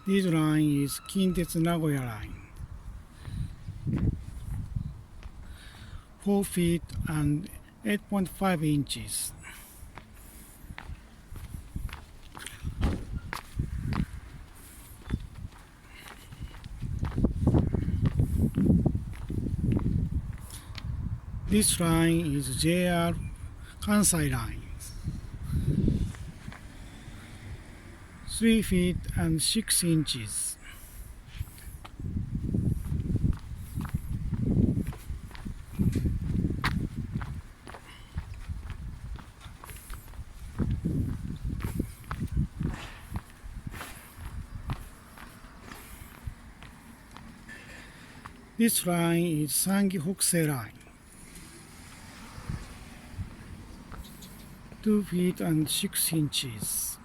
This line is 近鉄名古屋 line. 4 feet and 8.5 inches. This line is JR Kansai line. 3 feet and 6 inches. This line is 三岐北西 line. 2 feet and 6 inches.